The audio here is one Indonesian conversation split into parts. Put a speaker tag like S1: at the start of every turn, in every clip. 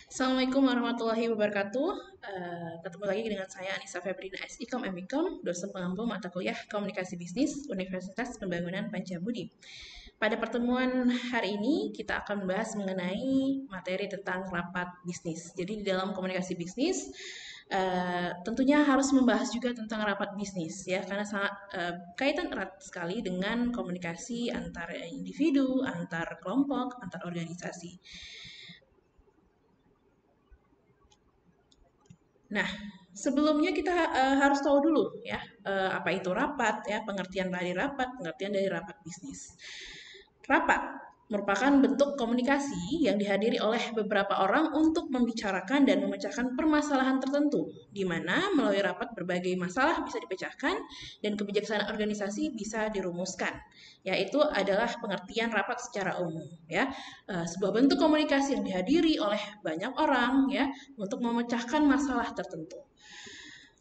S1: Assalamualaikum warahmatullahi wabarakatuh. Ketemu lagi dengan saya Anissa Febrina SIKOM MIKOM, dosen pengampu mata kuliah Komunikasi Bisnis Universitas Pembangunan Pancabudi. Pada pertemuan hari ini kita akan membahas mengenai materi tentang rapat bisnis. Jadi di dalam komunikasi bisnis tentunya harus membahas juga tentang rapat bisnis ya, karena sangat kaitan erat sekali dengan komunikasi antar individu, antar kelompok, antar organisasi. Nah, sebelumnya kita harus tahu dulu ya, apa itu rapat ya, pengertian dari rapat, pengertian dari rapat bisnis. Rapat merupakan bentuk komunikasi yang dihadiri oleh beberapa orang untuk membicarakan dan memecahkan permasalahan tertentu, di mana melalui rapat berbagai masalah bisa dipecahkan dan kebijaksanaan organisasi bisa dirumuskan. Yaitu adalah pengertian rapat secara umum ya, sebuah bentuk komunikasi yang dihadiri oleh banyak orang ya untuk memecahkan masalah tertentu.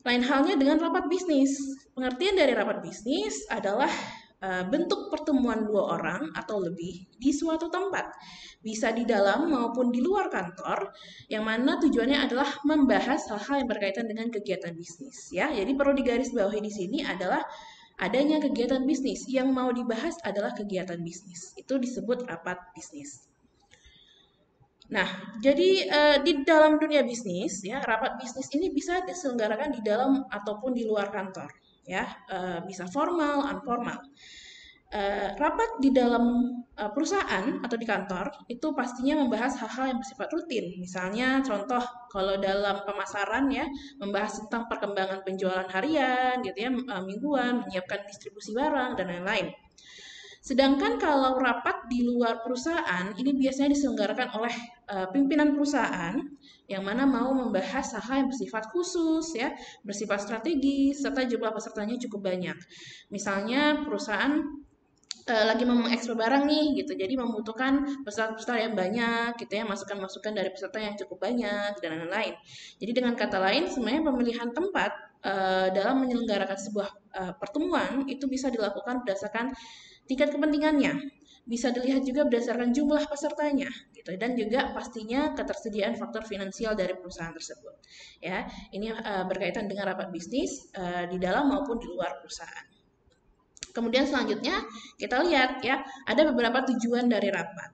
S1: Lain halnya dengan rapat bisnis. Pengertian dari rapat bisnis adalah bentuk pertemuan dua orang atau lebih di suatu tempat, bisa di dalam maupun di luar kantor, yang mana tujuannya adalah membahas hal-hal yang berkaitan dengan kegiatan bisnis. Ya, jadi perlu digarisbawahi di sini adalah adanya kegiatan bisnis, yang mau dibahas adalah kegiatan bisnis. Itu disebut rapat bisnis. Nah, jadi di dalam dunia bisnis ya, rapat bisnis ini bisa diselenggarakan di dalam ataupun di luar kantor ya, bisa formal, informal. Rapat di dalam perusahaan atau di kantor itu pastinya membahas hal-hal yang bersifat rutin. Misalnya contoh kalau dalam pemasaran ya, membahas tentang perkembangan penjualan harian gitu ya, mingguan, menyiapkan distribusi barang dan lain-lain. Sedangkan kalau rapat di luar perusahaan, ini biasanya diselenggarakan oleh pimpinan perusahaan yang mana mau membahas hal-hal yang bersifat khusus, ya, bersifat strategis, serta jumlah pesertanya cukup banyak. Misalnya perusahaan lagi mau mengekspor barang nih, gitu, jadi membutuhkan peserta-peserta yang banyak, gitu ya, masukan-masukan dari peserta yang cukup banyak dan lain-lain. Jadi dengan kata lain, sebenarnya pemilihan tempat dalam menyelenggarakan sebuah pertemuan itu bisa dilakukan berdasarkan tingkat kepentingannya, bisa dilihat juga berdasarkan jumlah pesertanya, gitu, dan juga pastinya ketersediaan faktor finansial dari perusahaan tersebut. Ya, ini berkaitan dengan rapat bisnis di dalam maupun di luar perusahaan. Kemudian selanjutnya kita lihat ya, ada beberapa tujuan dari rapat.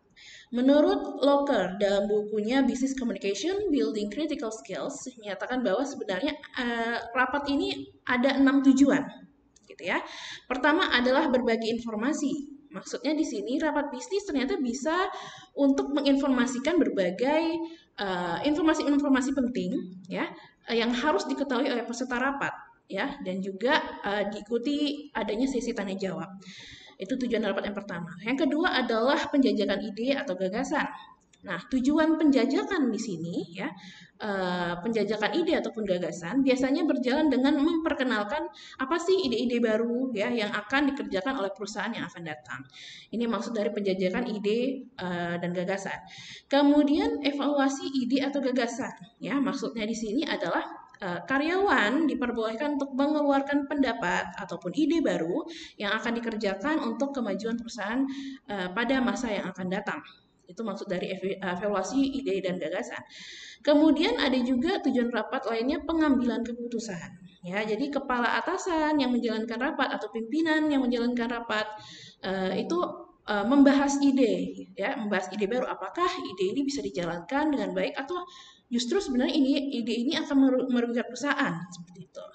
S1: Menurut Locker dalam bukunya Business Communication Building Critical Skills menyatakan bahwa sebenarnya rapat ini ada 6 tujuan gitu ya. Pertama adalah berbagi informasi. Maksudnya di sini rapat bisnis ternyata bisa untuk menginformasikan berbagai informasi-informasi penting ya, yang harus diketahui oleh peserta rapat ya, dan juga diikuti adanya sesi tanya jawab. Itu tujuan rapat yang pertama. Yang kedua adalah penjajakan ide atau gagasan. Nah, tujuan penjajakan di sini ya, penjajakan ide ataupun gagasan biasanya berjalan dengan memperkenalkan apa sih ide-ide baru ya yang akan dikerjakan oleh perusahaan yang akan datang. Ini maksud dari penjajakan ide dan gagasan. Kemudian evaluasi ide atau gagasan ya, maksudnya di sini adalah karyawan diperbolehkan untuk mengeluarkan pendapat ataupun ide baru yang akan dikerjakan untuk kemajuan perusahaan pada masa yang akan datang. Itu maksud dari evaluasi ide dan gagasan. Kemudian ada juga tujuan rapat lainnya pengambilan keputusan. Ya, jadi kepala atasan yang menjalankan rapat atau pimpinan yang menjalankan rapat itu membahas ide, ya, membahas ide baru. Apakah ide ini bisa dijalankan dengan baik atau justru sebenarnya ide ini akan merugikan perusahaan seperti itu.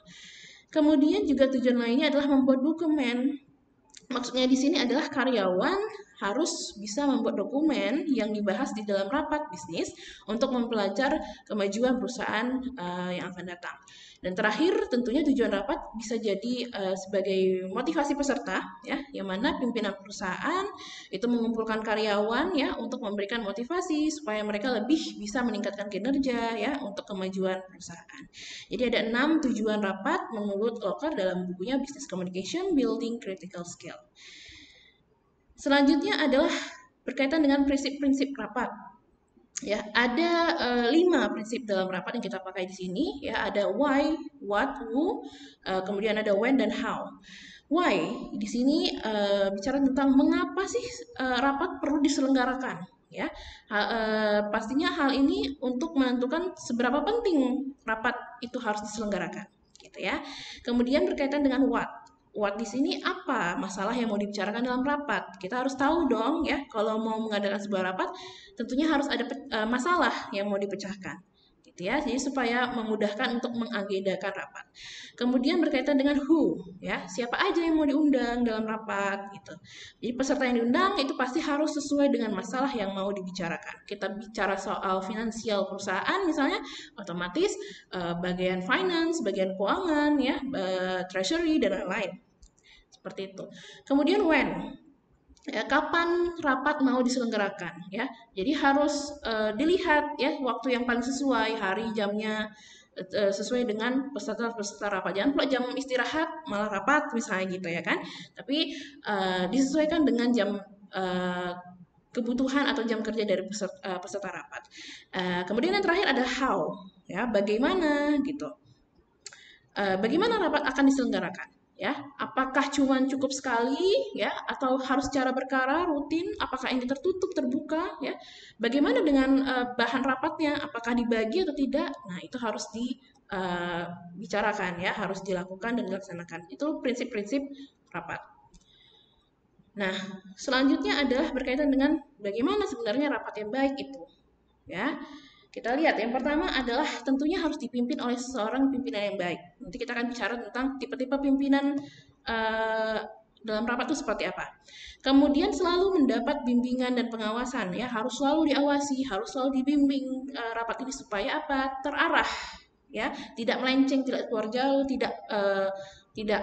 S1: Kemudian juga tujuan lainnya adalah membuat dokumen. Maksudnya di sini adalah karyawan harus bisa membuat dokumen yang dibahas di dalam rapat bisnis untuk mempelajari kemajuan perusahaan yang akan datang. Dan terakhir tentunya tujuan rapat bisa jadi sebagai motivasi peserta ya, yang mana pimpinan perusahaan itu mengumpulkan karyawan ya untuk memberikan motivasi supaya mereka lebih bisa meningkatkan kinerja ya untuk kemajuan perusahaan. Jadi ada 6 tujuan rapat menurut Locker dalam bukunya Business Communication Building Critical Skill. Selanjutnya adalah berkaitan dengan prinsip-prinsip rapat. Ya, ada 5 prinsip dalam rapat yang kita pakai di sini. Ya, ada why, what, who, kemudian ada when dan how. Why di sini bicara tentang mengapa sih rapat perlu diselenggarakan. ya. Pastinya hal ini untuk menentukan seberapa penting rapat itu harus diselenggarakan, gitu ya. Kemudian berkaitan dengan what. What di sini apa masalah yang mau dibicarakan dalam rapat? Kita harus tahu dong ya, kalau mau mengadakan sebuah rapat, tentunya harus ada masalah yang mau dipecahkan, gitu ya. Jadi supaya memudahkan untuk mengagendakan rapat. Kemudian berkaitan dengan who, ya, siapa aja yang mau diundang dalam rapat, gitu. Jadi peserta yang diundang itu pasti harus sesuai dengan masalah yang mau dibicarakan. Kita bicara soal finansial perusahaan misalnya, otomatis bagian finance, bagian keuangan, ya, treasury dan lain-lain. Seperti itu. Kemudian when, ya, kapan rapat mau diselenggarakan, ya. Jadi harus dilihat ya waktu yang paling sesuai, hari jamnya sesuai dengan peserta rapat. Jangan pula jam istirahat malah rapat misalnya gitu ya kan. Tapi disesuaikan dengan jam kebutuhan atau jam kerja dari peserta rapat. Kemudian yang terakhir ada how, ya, bagaimana gitu. Bagaimana rapat akan diselenggarakan, ya? Apakah cuma cukup sekali, ya, atau harus secara berkala, rutin? Apakah ini tertutup, terbuka, ya? Bagaimana dengan bahan rapatnya? Apakah dibagi atau tidak? Nah, itu harus dibicarakan, ya, harus dilakukan dan dilaksanakan. Itu prinsip-prinsip rapat. Nah, selanjutnya adalah berkaitan dengan bagaimana sebenarnya rapat yang baik itu, ya. Kita lihat, yang pertama adalah tentunya harus dipimpin oleh seseorang pimpinan yang baik. Nanti kita akan bicara tentang tipe-tipe pimpinan dalam rapat itu seperti apa. Kemudian selalu mendapat bimbingan dan pengawasan, ya, harus selalu diawasi, harus selalu dibimbing rapat ini supaya apa? Terarah, ya, tidak melenceng, tidak keluar jauh, tidak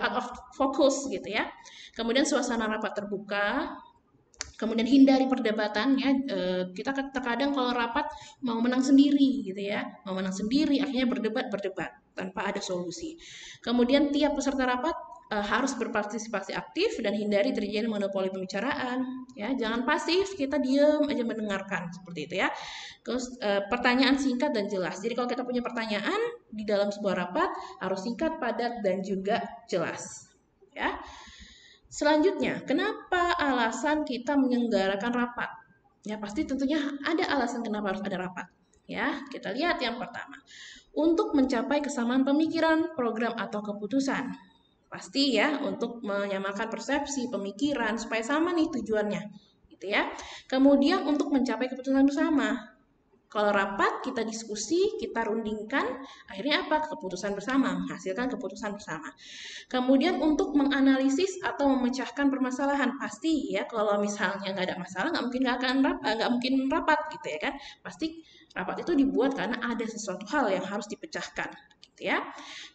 S1: out of focus gitu ya. Kemudian suasana rapat terbuka. Kemudian hindari perdebatan, ya. Kita terkadang kalau rapat mau menang sendiri gitu ya, mau menang sendiri akhirnya berdebat tanpa ada solusi. Kemudian tiap peserta rapat harus berpartisipasi aktif dan hindari terjadi monopoli pembicaraan, ya. Jangan pasif, kita diam aja mendengarkan seperti itu ya. Terus pertanyaan singkat dan jelas. Jadi kalau kita punya pertanyaan di dalam sebuah rapat harus singkat, padat dan juga jelas, ya. Selanjutnya, kenapa alasan kita menyelenggarakan rapat? Ya, pasti tentunya ada alasan kenapa harus ada rapat. Ya, kita lihat yang pertama. Untuk mencapai kesamaan pemikiran, program atau keputusan. Pasti ya, untuk menyamakan persepsi, pemikiran supaya sama nih tujuannya. Gitu ya. Kemudian untuk mencapai keputusan bersama. Kalau rapat, kita diskusi, kita rundingkan, akhirnya apa? Keputusan bersama, menghasilkan keputusan bersama. Kemudian untuk menganalisis atau memecahkan permasalahan, pasti ya kalau misalnya nggak ada masalah, nggak mungkin rapat gitu ya kan. Pasti rapat itu dibuat karena ada sesuatu hal yang harus dipecahkan, gitu ya.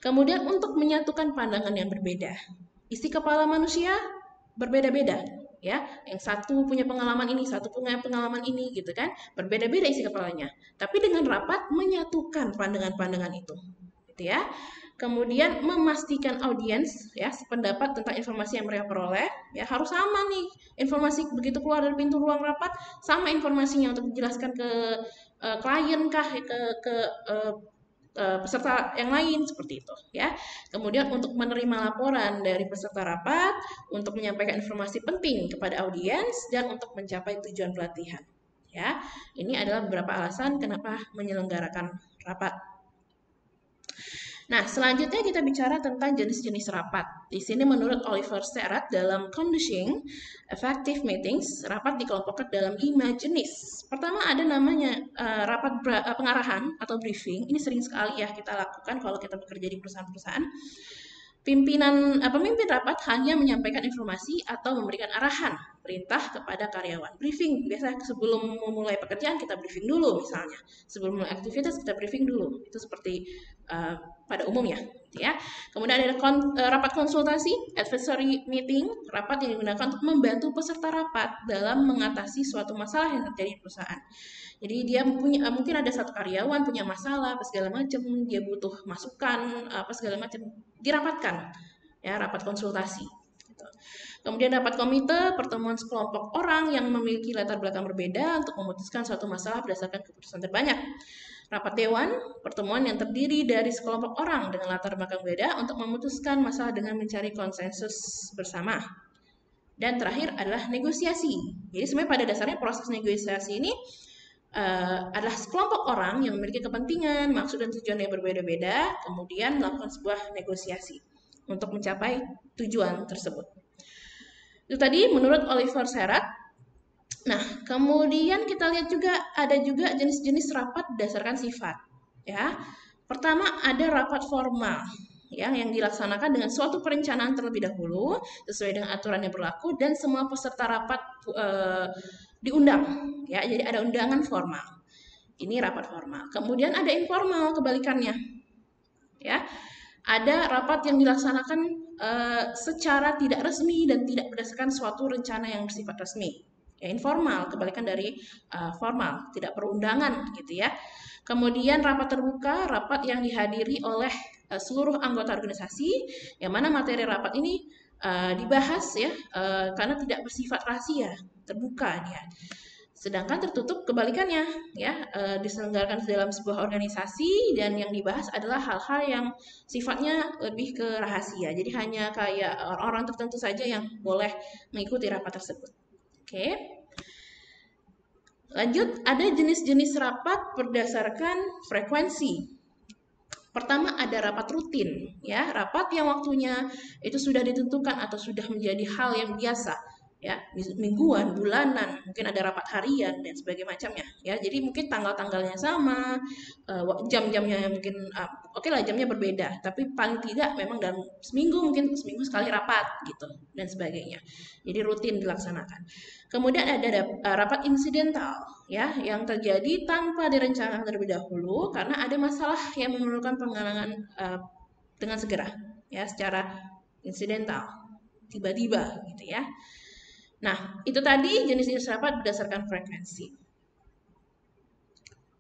S1: Kemudian untuk menyatukan pandangan yang berbeda, isi kepala manusia berbeda-beda. Ya, yang satu punya pengalaman ini, satu punya pengalaman ini, gitu kan, berbeda-beda isi kepalanya. Tapi dengan rapat menyatukan pandangan-pandangan itu, gitu ya. Kemudian memastikan audiens ya sependapat tentang informasi yang mereka peroleh, ya harus sama nih, informasi begitu keluar dari pintu ruang rapat sama informasinya untuk dijelaskan ke klien kah, ke peserta yang lain seperti itu ya. Kemudian untuk menerima laporan dari peserta rapat, untuk menyampaikan informasi penting kepada audiens dan untuk mencapai tujuan pelatihan. Ya, ini adalah beberapa alasan kenapa menyelenggarakan rapat. Nah, selanjutnya kita bicara tentang jenis-jenis rapat. Di sini menurut Oliver Stewart dalam Conducting Effective Meetings, rapat dikelompokkan dalam 5 jenis. Pertama ada namanya rapat pengarahan atau briefing. Ini sering sekali ya kita lakukan kalau kita bekerja di perusahaan-perusahaan. Pemimpin rapat hanya menyampaikan informasi atau memberikan arahan, perintah kepada karyawan. Briefing, biasanya sebelum memulai pekerjaan kita briefing dulu misalnya. Sebelum mulai aktivitas kita briefing dulu. Itu seperti pada umumnya, ya. Kemudian ada rapat konsultasi, advisory meeting, rapat yang digunakan untuk membantu peserta rapat dalam mengatasi suatu masalah yang terjadi di perusahaan. Jadi dia mungkin ada satu karyawan punya masalah apa segala macam, dia butuh masukan apa segala macam, dirapatkan, ya, rapat konsultasi. Gitu. Kemudian rapat komite, pertemuan sekelompok orang yang memiliki latar belakang berbeda untuk memutuskan suatu masalah berdasarkan keputusan terbanyak. Rapat dewan, pertemuan yang terdiri dari sekelompok orang dengan latar belakang berbeda untuk memutuskan masalah dengan mencari konsensus bersama. Dan terakhir adalah negosiasi. Jadi sebenarnya pada dasarnya proses negosiasi ini adalah sekelompok orang yang memiliki kepentingan, maksud dan tujuan yang berbeda-beda, kemudian melakukan sebuah negosiasi untuk mencapai tujuan tersebut. Itu tadi menurut Oliver Serat. Nah, kemudian kita lihat juga ada juga jenis-jenis rapat berdasarkan sifat. Ya, pertama ada rapat formal, ya, yang dilaksanakan dengan suatu perencanaan terlebih dahulu sesuai dengan aturan yang berlaku dan semua peserta rapat diundang, ya, jadi ada undangan formal. Ini rapat formal. Kemudian ada informal, kebalikannya, ya, ada rapat yang dilaksanakan secara tidak resmi dan tidak berdasarkan suatu rencana yang bersifat resmi. Ya, informal, kebalikan dari formal, tidak perundangan gitu ya. Kemudian rapat terbuka, rapat yang dihadiri oleh seluruh anggota organisasi, yang mana materi rapat ini dibahas ya, karena tidak bersifat rahasia, terbuka dia. Sedangkan tertutup kebalikannya, ya, diselenggarakan dalam sebuah organisasi dan yang dibahas adalah hal-hal yang sifatnya lebih ke rahasia. Jadi hanya kayak orang-orang tertentu saja yang boleh mengikuti rapat tersebut. Oke. Lanjut, ada jenis-jenis rapat berdasarkan frekuensi. Pertama ada rapat rutin, ya, rapat yang waktunya itu sudah ditentukan atau sudah menjadi hal yang biasa, ya, mingguan, bulanan, mungkin ada rapat harian dan sebagainya macamnya, ya. Jadi mungkin tanggal-tanggalnya sama, jam-jamnya mungkin oke lah jamnya berbeda, tapi paling tidak memang dalam seminggu mungkin seminggu sekali rapat gitu dan sebagainya. Jadi rutin dilaksanakan. Kemudian ada rapat insidental, ya, yang terjadi tanpa direncanakan terlebih dahulu karena ada masalah yang memerlukan penanganan dengan segera, ya, secara insidental, tiba-tiba gitu ya. Nah, itu tadi jenis-jenis rapat berdasarkan frekuensi.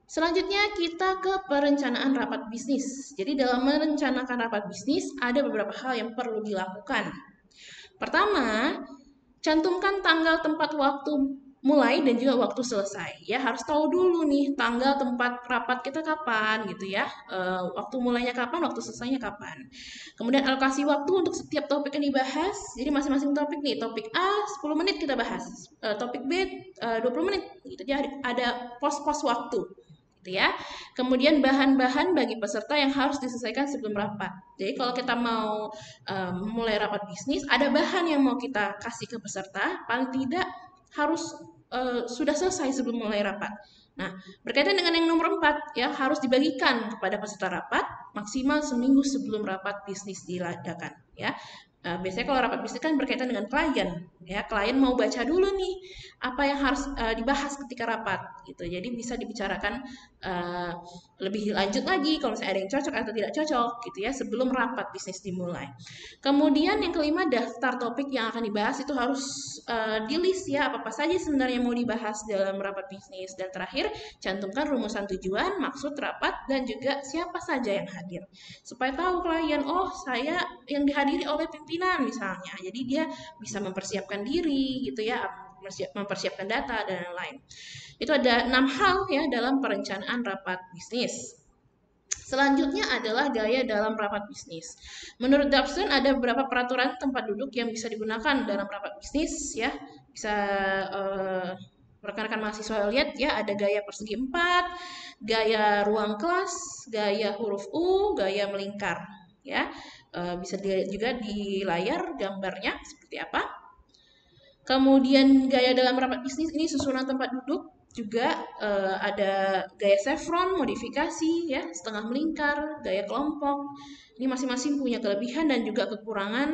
S1: Selanjutnya kita ke perencanaan rapat bisnis. Jadi dalam merencanakan rapat bisnis ada beberapa hal yang perlu dilakukan. Pertama, cantumkan tanggal, tempat, waktu mulai dan juga waktu selesai. Ya, harus tahu dulu nih tanggal, tempat rapat kita kapan gitu ya. Waktu mulainya kapan, waktu selesainya kapan. Kemudian alokasi waktu untuk setiap topik yang dibahas. Jadi masing-masing topik nih, topik A 10 menit kita bahas, topik B 20 menit gitu. Jadi ada pos-pos waktu gitu ya. Kemudian bahan-bahan bagi peserta yang harus diselesaikan sebelum rapat. Jadi kalau kita mau mulai rapat bisnis, ada bahan yang mau kita kasih ke peserta, paling tidak harus sudah selesai sebelum mulai rapat. Nah, berkaitan dengan yang nomor 4, ya, harus dibagikan kepada peserta rapat maksimal seminggu sebelum rapat bisnis diadakan, ya. Biasanya kalau rapat bisnis kan berkaitan dengan klien, ya, klien mau baca dulu nih apa yang harus dibahas ketika rapat, gitu. Jadi bisa dibicarakan lebih lanjut lagi kalau misalnya ada yang cocok atau tidak cocok, gitu ya, sebelum rapat bisnis dimulai. Kemudian yang kelima, daftar topik yang akan dibahas itu harus di list ya, apa-apa saja sebenarnya mau dibahas dalam rapat bisnis. Dan terakhir, cantumkan rumusan tujuan, maksud rapat, dan juga siapa saja yang hadir. Supaya tahu klien, oh saya yang dihadiri oleh pimpinan misalnya, jadi dia bisa mempersiapkan diri gitu ya, mempersiapkan data dan lain-lain. Itu ada 6 hal ya dalam perencanaan rapat bisnis. Selanjutnya adalah gaya dalam rapat bisnis. Menurut Dobson ada beberapa peraturan tempat duduk yang bisa digunakan dalam rapat bisnis ya. Bisa rekan-rekan mahasiswa lihat ya, ada gaya persegi 4, gaya ruang kelas, gaya huruf U, gaya melingkar ya. Bisa dilihat juga di layar gambarnya seperti apa. Kemudian gaya dalam rapat bisnis ini susunan tempat duduk, juga ada gaya chevron, modifikasi ya, setengah melingkar, gaya kelompok. Ini masing-masing punya kelebihan dan juga kekurangan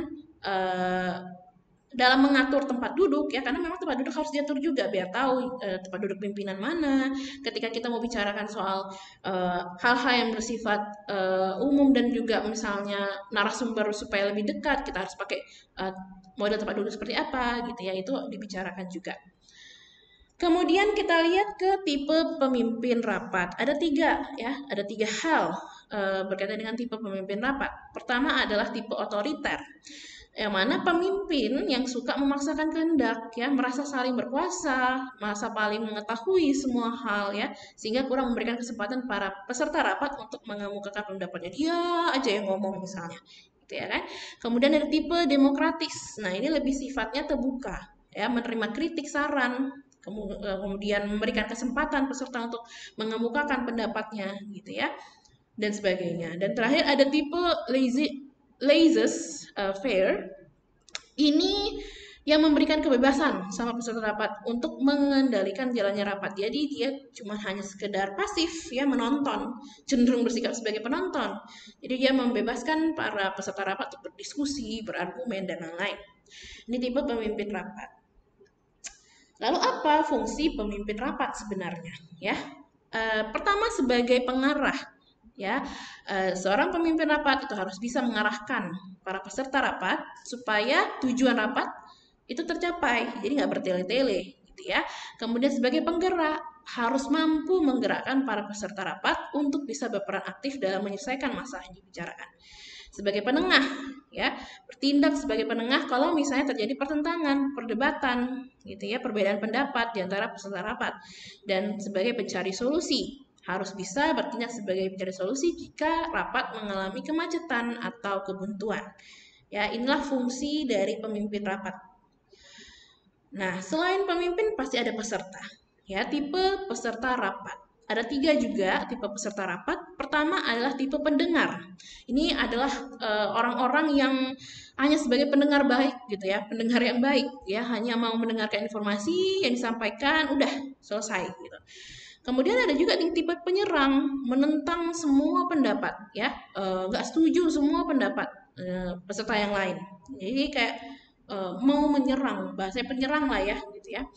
S1: dalam mengatur tempat duduk ya, karena memang tempat duduk harus diatur juga biar tahu tempat duduk pimpinan mana. Ketika kita mau bicarakan soal hal-hal yang bersifat umum dan juga misalnya narasumber supaya lebih dekat, kita harus pakai model tempat duduk seperti apa gitu ya, itu dibicarakan juga. Kemudian kita lihat ke tipe pemimpin rapat. Ada 3 ya, ada 3 hal berkaitan dengan tipe pemimpin rapat. Pertama adalah tipe otoriter, yang mana pemimpin yang suka memaksakan kehendak ya, merasa saling berkuasa, merasa paling mengetahui semua hal ya, sehingga kurang memberikan kesempatan para peserta rapat untuk mengemukakan pendapatnya. Dia aja yang ngomong misalnya gitu ya kan. Kemudian ada tipe demokratis. Nah, ini lebih sifatnya terbuka, ya, menerima kritik, saran, kemudian memberikan kesempatan peserta untuk mengemukakan pendapatnya, gitu ya, dan sebagainya. Dan terakhir ada tipe laissez-faire. Ini yang memberikan kebebasan sama peserta rapat untuk mengendalikan jalannya rapat. Jadi dia cuma hanya sekedar pasif, ya, menonton, cenderung bersikap sebagai penonton. Jadi dia membebaskan para peserta rapat untuk berdiskusi, berargumen, dan lain-lain. Ini tipe pemimpin rapat. Lalu apa fungsi pemimpin rapat sebenarnya? Ya, pertama sebagai pengarah. Ya, seorang pemimpin rapat itu harus bisa mengarahkan para peserta rapat supaya tujuan rapat itu tercapai, jadi nggak bertele-tele, gitu ya. Kemudian sebagai penggerak harus mampu menggerakkan para peserta rapat untuk bisa berperan aktif dalam menyelesaikan masalah yang dibicarakan. Sebagai penengah, ya, bertindak sebagai penengah kalau misalnya terjadi pertentangan, perdebatan, gitu ya, perbedaan pendapat di antara peserta rapat. Dan sebagai pencari solusi, harus bisa bertindak sebagai pencari solusi jika rapat mengalami kemacetan atau kebuntuan. Ya, inilah fungsi dari pemimpin rapat. Nah, selain pemimpin pasti ada peserta. Ya, tipe peserta rapat. Ada 3 juga tipe peserta rapat. Pertama adalah tipe pendengar. Ini adalah orang-orang yang hanya sebagai pendengar baik gitu ya, pendengar yang baik ya, hanya mau mendengarkan informasi yang disampaikan, udah selesai gitu. Kemudian ada juga tipe penyerang, menentang semua pendapat ya, nggak setuju semua pendapat peserta yang lain. Jadi kayak mau menyerang, bahasa penyerang lah ya gitu ya.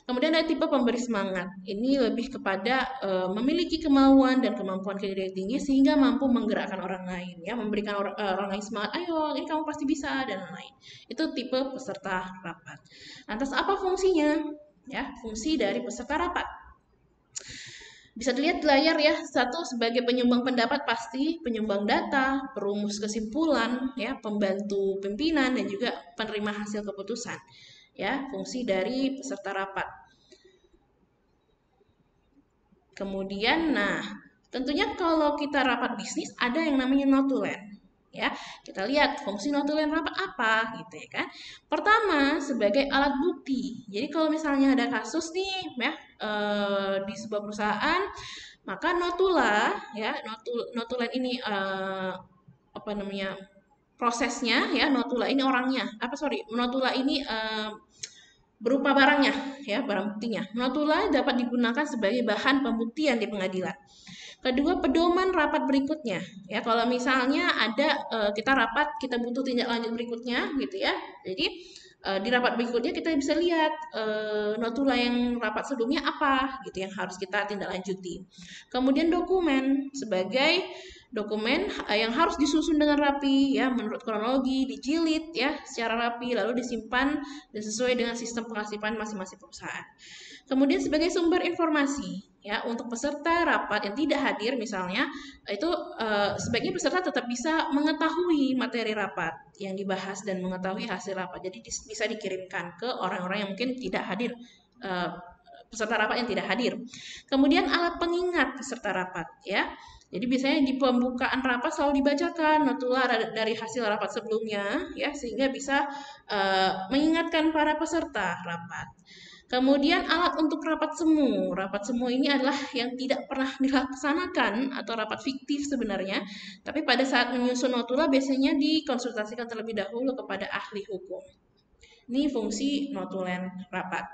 S1: Kemudian ada tipe pemberi semangat. Ini lebih kepada memiliki kemauan dan kemampuan kinerja tinggi sehingga mampu menggerakkan orang lain ya, memberikan orang lain semangat, ayo ini kamu pasti bisa, dan lain-lain. Itu tipe peserta rapat. Lantas apa fungsinya? Ya, fungsi dari peserta rapat. Bisa dilihat di layar ya, satu sebagai penyumbang pendapat pasti, penyumbang data, perumus kesimpulan, ya, pembantu pimpinan, dan juga penerima hasil keputusan. Ya, fungsi dari peserta rapat. Kemudian, nah, tentunya kalau kita rapat bisnis ada yang namanya notulen. Ya, kita lihat fungsi notulen rapat apa gitu ya kan. Pertama, sebagai alat bukti. Jadi kalau misalnya ada kasus nih ya di sebuah perusahaan, maka notula ya, notulen ini apa namanya? Prosesnya ya, notula ini orangnya. Notula ini berupa barangnya ya, barang buktinya. Notula dapat digunakan sebagai bahan pembuktian di pengadilan. Kedua, pedoman rapat berikutnya. Ya, kalau misalnya ada kita rapat, kita butuh tindak lanjut berikutnya gitu ya. Jadi di rapat berikutnya kita bisa lihat notula yang rapat sebelumnya apa gitu yang harus kita tindak lanjuti. Kemudian dokumen sebagai dokumen yang harus disusun dengan rapi ya, menurut kronologi, dijilid ya secara rapi, lalu disimpan dan sesuai dengan sistem pengarsipan masing-masing perusahaan. Kemudian sebagai sumber informasi ya untuk peserta rapat yang tidak hadir misalnya, itu sebaiknya peserta tetap bisa mengetahui materi rapat yang dibahas dan mengetahui hasil rapat. Jadi bisa dikirimkan ke orang-orang yang mungkin tidak hadir, peserta rapat yang tidak hadir. Kemudian alat pengingat peserta rapat ya. Jadi biasanya di pembukaan rapat selalu dibacakan notula dari hasil rapat sebelumnya ya, sehingga bisa mengingatkan para peserta rapat. Kemudian alat untuk rapat semu. Rapat semu ini adalah yang tidak pernah dilaksanakan atau rapat fiktif sebenarnya, tapi pada saat menyusun notula biasanya dikonsultasikan terlebih dahulu kepada ahli hukum. Ini fungsi notulen rapat.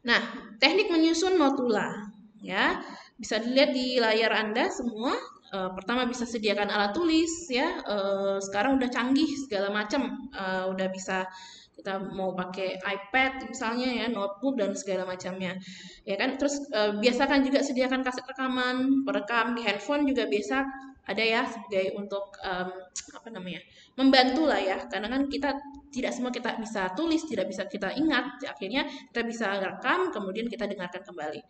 S1: Nah, teknik menyusun notula ya, bisa dilihat di layar Anda semua. Pertama bisa sediakan alat tulis ya. Sekarang udah canggih segala macam, udah bisa kita mau pakai iPad misalnya ya, notebook dan segala macamnya ya kan. Terus biasakan juga sediakan kaset rekaman, perekam di handphone juga biasa ada ya, sebagai untuk apa namanya, membantu lah ya, karena kan kita tidak semua kita bisa tulis, tidak bisa kita ingat, akhirnya kita bisa rekam kemudian kita dengarkan kembali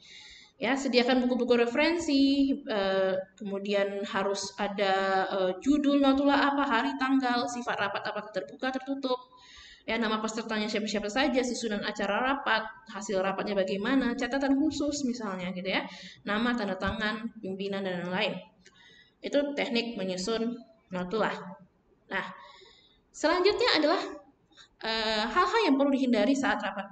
S1: ya. Sediakan buku-buku referensi, kemudian harus ada judul notula apa, hari tanggal, sifat rapat apakah terbuka tertutup ya, nama pesertanya siapa-siapa saja, susunan acara rapat, hasil rapatnya bagaimana, catatan khusus misalnya gitu ya, nama, tanda tangan pimpinan dan lain-lain. Itu teknik menyusun notula. Nah, selanjutnya adalah hal-hal yang perlu dihindari saat rapat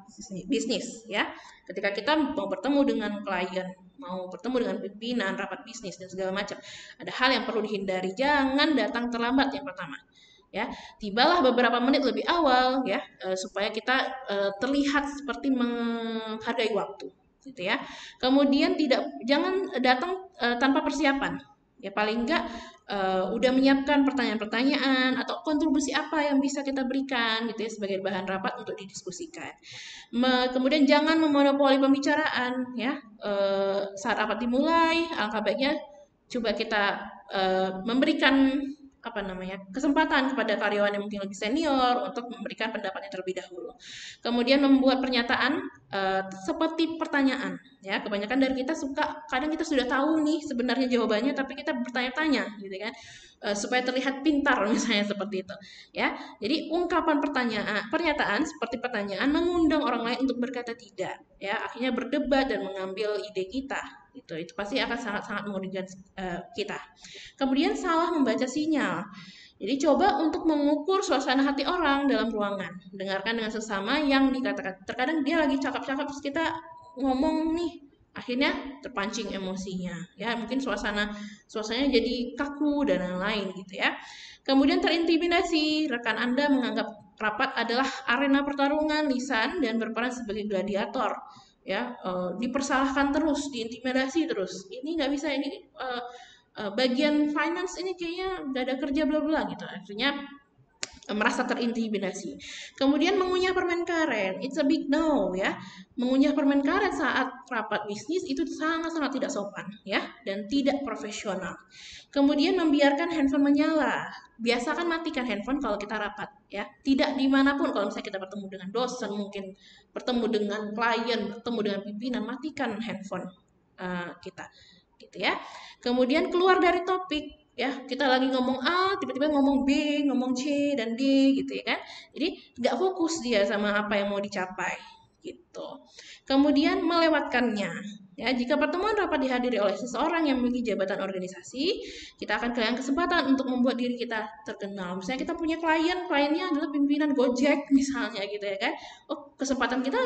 S1: bisnis ya. Ketika kita mau bertemu dengan klien, mau bertemu dengan pimpinan, rapat bisnis dan segala macam, ada hal yang perlu dihindari. Jangan datang terlambat yang pertama. Ya, tibalah beberapa menit lebih awal ya, supaya kita terlihat seperti menghargai waktu, gitu ya. Kemudian jangan datang tanpa persiapan. Ya paling enggak udah menyiapkan pertanyaan-pertanyaan atau kontribusi apa yang bisa kita berikan gitu ya sebagai bahan rapat untuk didiskusikan. Kemudian jangan memonopoli pembicaraan ya. Saat rapat dimulai, alangkah baiknya coba kita memberikan kesempatan kepada karyawan yang mungkin lebih senior untuk memberikan pendapatnya terlebih dahulu. Kemudian membuat pernyataan seperti pertanyaan ya. Kebanyakan dari kita kadang kita sudah tahu nih sebenarnya jawabannya tapi kita bertanya-tanya gitu kan, supaya terlihat pintar misalnya seperti itu ya. Jadi ungkapan pernyataan seperti pertanyaan mengundang orang lain untuk berkata tidak ya, akhirnya berdebat dan mengambil ide kita gitu. Itu pasti akan sangat-sangat merugikan kita. Kemudian salah membaca sinyal. Jadi coba untuk mengukur suasana hati orang dalam ruangan. Dengarkan dengan sesama yang dikatakan. Terkadang dia lagi cakap-cakap terus kita ngomong nih, akhirnya terpancing emosinya. Ya, mungkin suasananya jadi kaku dan lain-lain gitu ya. Kemudian terintimidasi, rekan Anda menganggap rapat adalah arena pertarungan lisan dan berperan sebagai gladiator. Ya, dipersalahkan terus, diintimidasi terus. Ini nggak bisa, ini bagian finance ini kayaknya nggak ada kerja bla bla gitu, akhirnya merasa terintimidasi. Kemudian mengunyah permen karet, it's a big no ya. Mengunyah permen karet saat rapat bisnis itu sangat-sangat tidak sopan ya dan tidak profesional. Kemudian membiarkan handphone menyala. Biasakan matikan handphone kalau kita rapat ya. Tidak dimanapun, kalau misalnya kita bertemu dengan dosen, mungkin bertemu dengan klien, bertemu dengan pimpinan, matikan handphone kita gitu ya. Kemudian keluar dari topik ya, kita lagi ngomong A tiba-tiba ngomong B, ngomong C dan D gitu ya kan. Jadi nggak fokus dia sama apa yang mau dicapai gitu. Kemudian melewatkannya ya. Jika pertemuan rapat dihadiri oleh seseorang yang memiliki jabatan organisasi, kita akan kehilangan kesempatan untuk membuat diri kita terkenal. Misalnya kita punya kliennya adalah pimpinan Gojek misalnya gitu ya kan. Oh, kesempatan kita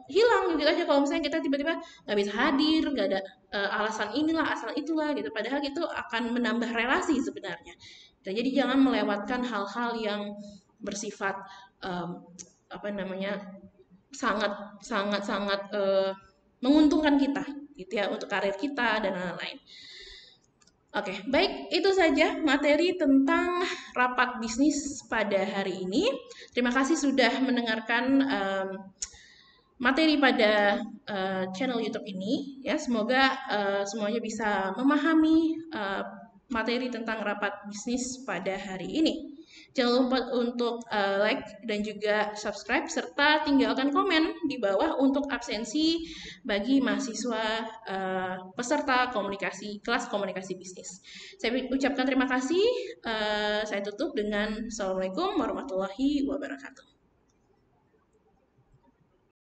S1: hilang gitu aja kalau misalnya kita tiba-tiba nggak bisa hadir, nggak ada alasan inilah, alasan itulah gitu. Padahal itu akan menambah relasi sebenarnya. Dan jadi jangan melewatkan hal-hal yang bersifat sangat sangat sangat menguntungkan kita gitu ya untuk karir kita dan lain-lain. Oke, baik, itu saja materi tentang rapat bisnis pada hari ini. Terima kasih sudah mendengarkan materi pada channel YouTube ini ya. Semoga semuanya bisa memahami materi tentang rapat bisnis pada hari ini. Jangan lupa untuk like dan juga subscribe serta tinggalkan komen di bawah untuk absensi bagi mahasiswa peserta kelas komunikasi bisnis. Saya ucapkan terima kasih. Saya tutup dengan Assalamualaikum warahmatullahi wabarakatuh.